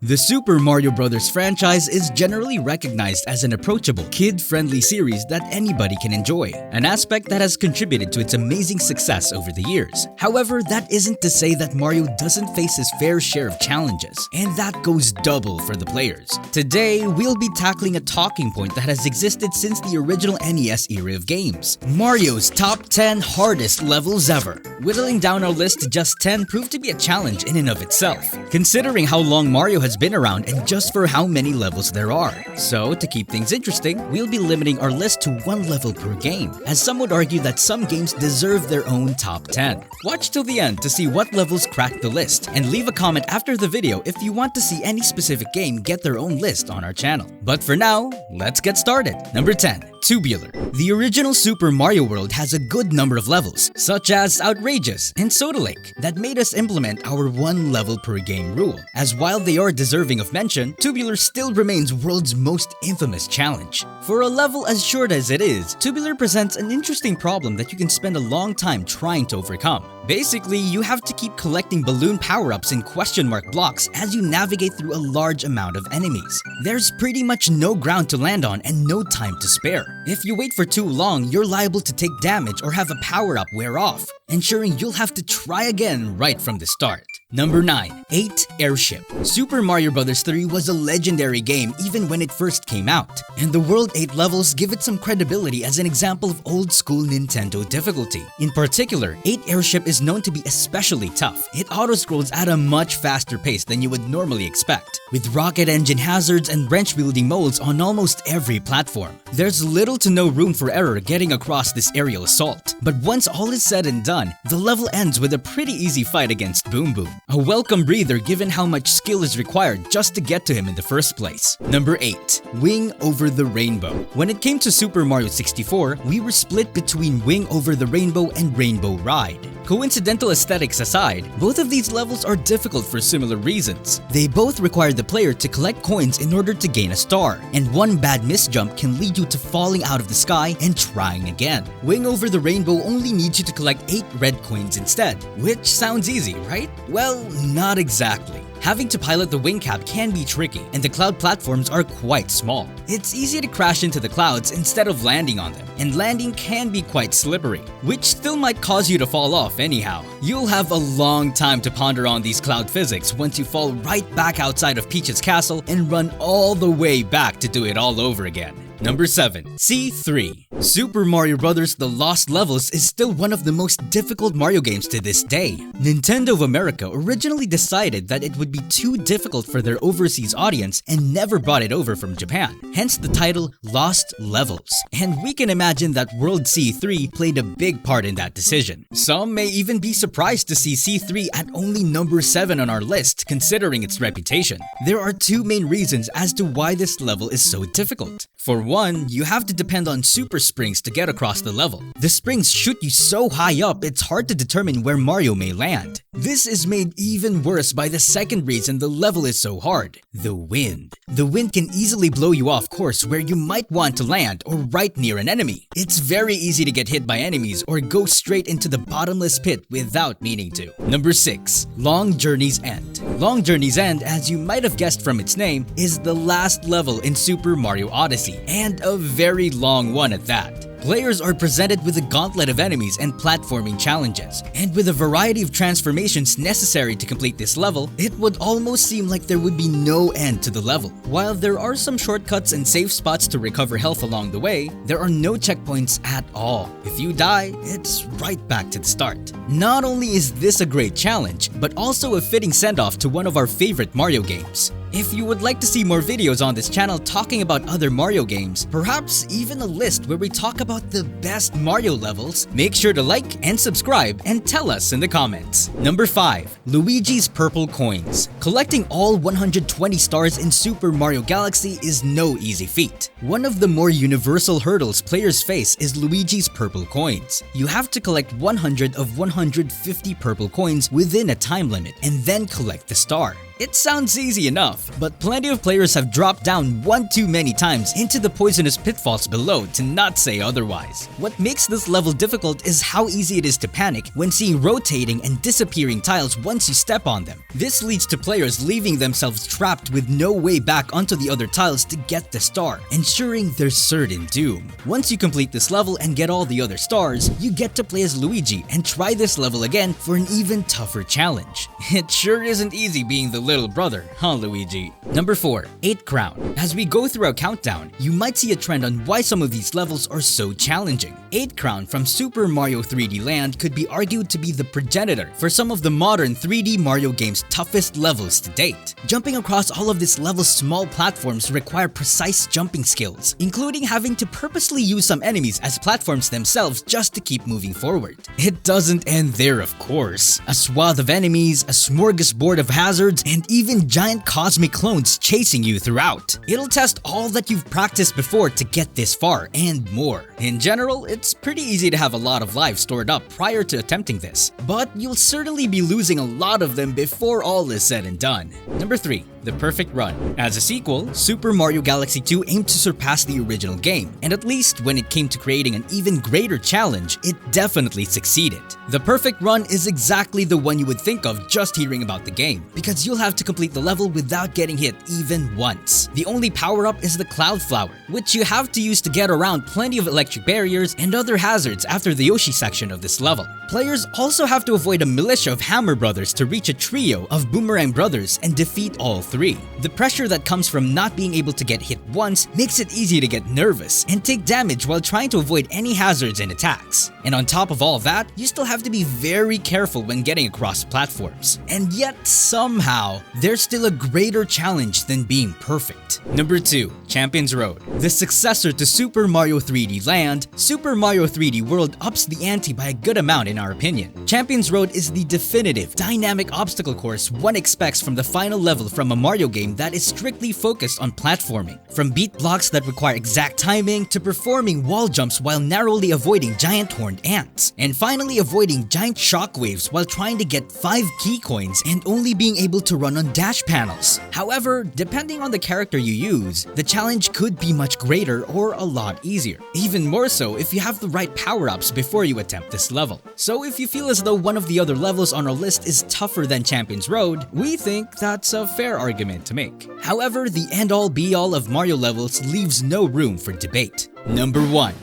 The Super Mario Bros. Franchise is generally recognized as an approachable, kid-friendly series that anybody can enjoy, an aspect that has contributed to its amazing success over the years. However, that isn't to say that Mario doesn't face his fair share of challenges, and that goes double for the players. Today, we'll be tackling a talking point that has existed since the original NES era of games: Mario's top 10 hardest levels ever. Whittling down our list to just 10 proved to be a challenge in and of itself, considering how long Mario has been around and just for how many levels there are. So, to keep things interesting, we'll be limiting our list to one level per game, as some would argue that some games deserve their own top 10. Watch till the end to see what levels crack the list, and leave a comment after the video if you want to see any specific game get their own list on our channel. But for now, let's get started. Number 10. Tubular. The original Super Mario World has a good number of levels, such as Outrageous and Soda Lake, that made us implement our one level per game rule. As while they are deserving of mention, Tubular still remains world's most infamous challenge. For a level as short as it is, Tubular presents an interesting problem that you can spend a long time trying to overcome. Basically, you have to keep collecting balloon power-ups and question mark blocks as you navigate through a large amount of enemies. There's pretty much no ground to land on and no time to spare. If you wait for too long, you're liable to take damage or have a power-up wear off, ensuring you'll have to try again right from the start. Number 9. 8 Airship. Super Mario Bros. 3 was a legendary game even when it first came out, and the World 8 levels give it some credibility as an example of old-school Nintendo difficulty. In particular, 8 Airship is known to be especially tough. It auto-scrolls at a much faster pace than you would normally expect, with rocket engine hazards and wrench-wielding modes on almost every platform. There's little to no room for error getting across this aerial assault, but once all is said and done, the level ends with a pretty easy fight against Boom Boom. A welcome breather given how much skill is required just to get to him in the first place. Number 8. Wing Over the Rainbow. When it came to Super Mario 64, we were split between Wing Over the Rainbow and Rainbow Ride. Coincidental aesthetics aside, both of these levels are difficult for similar reasons. They both require the player to collect coins in order to gain a star, and one bad misjump can lead you to falling out of the sky and trying again. Wing Over the Rainbow only needs you to collect 8 red coins instead, which sounds easy, right? Well, not exactly. Having to pilot the wing cap can be tricky, and the cloud platforms are quite small. It's easy to crash into the clouds instead of landing on them, and landing can be quite slippery, which still might cause you to fall off anyhow. You'll have a long time to ponder on these cloud physics once you fall right back outside of Peach's castle and run all the way back to do it all over again. Number 7. C3. Super Mario Bros. The Lost Levels is still one of the most difficult Mario games to this day. Nintendo of America originally decided that it would be too difficult for their overseas audience and never brought it over from Japan, hence the title Lost Levels. And we can imagine that World C3 played a big part in that decision. Some may even be surprised to see C3 at only number 7 on our list, considering its reputation. There are two main reasons as to why this level is so difficult. For one, you have to depend on super springs to get across the level. The springs shoot you so high up, it's hard to determine where Mario may land. This is made even worse by the second reason the level is so hard: the wind. The wind can easily blow you off course where you might want to land or right near an enemy. It's very easy to get hit by enemies or go straight into the bottomless pit without meaning to. Number 6. Long Journey's End. Long Journey's End, as you might have guessed from its name, is the last level in Super Mario Odyssey, and a very long one at that. Players are presented with a gauntlet of enemies and platforming challenges, and with a variety of transformations necessary to complete this level, it would almost seem like there would be no end to the level. While there are some shortcuts and safe spots to recover health along the way, there are no checkpoints at all. If you die, it's right back to the start. Not only is this a great challenge, but also a fitting send-off to one of our favorite Mario games. If you would like to see more videos on this channel talking about other Mario games, perhaps even a list where we talk about the best Mario levels, make sure to like and subscribe and tell us in the comments. Number 5. Luigi's Purple Coins. Collecting all 120 stars in Super Mario Galaxy is no easy feat. One of the more universal hurdles players face is Luigi's Purple Coins. You have to collect 100 of 150 purple coins within a time limit and then collect the star. It sounds easy enough, but plenty of players have dropped down one too many times into the poisonous pitfalls below, to not say otherwise. What makes this level difficult is how easy it is to panic when seeing rotating and disappearing tiles once you step on them. This leads to players leaving themselves trapped with no way back onto the other tiles to get the star, ensuring their certain doom. Once you complete this level and get all the other stars, you get to play as Luigi and try this level again for an even tougher challenge. It sure isn't easy being the little brother, huh Luigi? Number 4. 8 Crown. As we go through our countdown, you might see a trend on why some of these levels are so challenging. 8 Crown from Super Mario 3D Land could be argued to be the progenitor for some of the modern 3D Mario games' toughest levels to date. Jumping across all of this level's small platforms require precise jumping skills, including having to purposely use some enemies as platforms themselves just to keep moving forward. It doesn't end there, of course. A swath of enemies, a smorgasbord of hazards, and even giant cosmic clones chasing you throughout. It'll test all that you've practiced before to get this far and more. In general, it's pretty easy to have a lot of lives stored up prior to attempting this, but you'll certainly be losing a lot of them before all is said and done. Number 3. The Perfect Run. As a sequel, Super Mario Galaxy 2 aimed to surpass the original game, and at least when it came to creating an even greater challenge, it definitely succeeded. The Perfect Run is exactly the one you would think of just hearing about the game, because you'll have to complete the level without getting hit even once. The only power-up is the Cloud Flower, which you have to use to get around plenty of electric barriers and other hazards after the Yoshi section of this level. Players also have to avoid a militia of Hammer Brothers to reach a trio of Boomerang Brothers and defeat all 3. The pressure that comes from not being able to get hit once makes it easy to get nervous and take damage while trying to avoid any hazards and attacks. And on top of all that, you still have to be very careful when getting across platforms. And yet somehow, there's still a greater challenge than being perfect. Number 2. Champions Road. The successor to Super Mario 3D Land, Super Mario 3D World ups the ante by a good amount in our opinion. Champions Road is the definitive, dynamic obstacle course one expects from the final level from a Mario game that is strictly focused on platforming. From beat blocks that require exact timing to performing wall jumps while narrowly avoiding giant horned ants. And finally avoiding giant shockwaves while trying to get 5 key coins and only being able to run on dash panels. However, depending on the character you use, the challenge could be much greater or a lot easier. Even more so if you have the right power-ups before you attempt this level. So if you feel as though one of the other levels on our list is tougher than Champions Road, we think that's a fair argument to make. However, the end-all be-all of Mario levels leaves no room for debate. Number 1.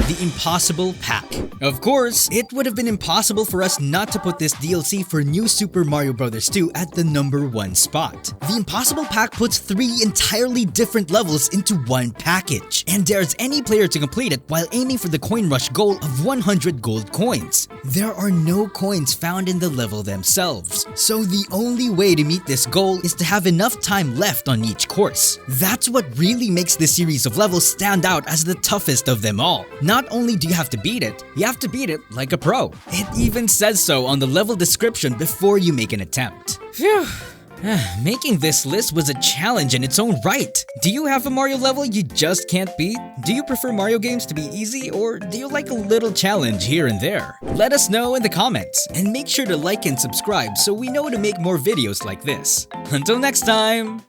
The Impossible Pack. Of course, it would have been impossible for us not to put this DLC for New Super Mario Bros. 2 at the number 1 spot. The Impossible Pack puts 3 entirely different levels into one package, and dares any player to complete it while aiming for the coin rush goal of 100 gold coins. There are no coins found in the level themselves, so the only way to meet this goal is to have enough time left on each course. That's what really makes this series of levels stand out as the toughest of them all. Not only do you have to beat it, you have to beat it like a pro. It even says so on the level description before you make an attempt. Phew. Making this list was a challenge in its own right. Do you have a Mario level you just can't beat? Do you prefer Mario games to be easy, or do you like a little challenge here and there? Let us know in the comments, and make sure to like and subscribe so we know to make more videos like this. Until next time!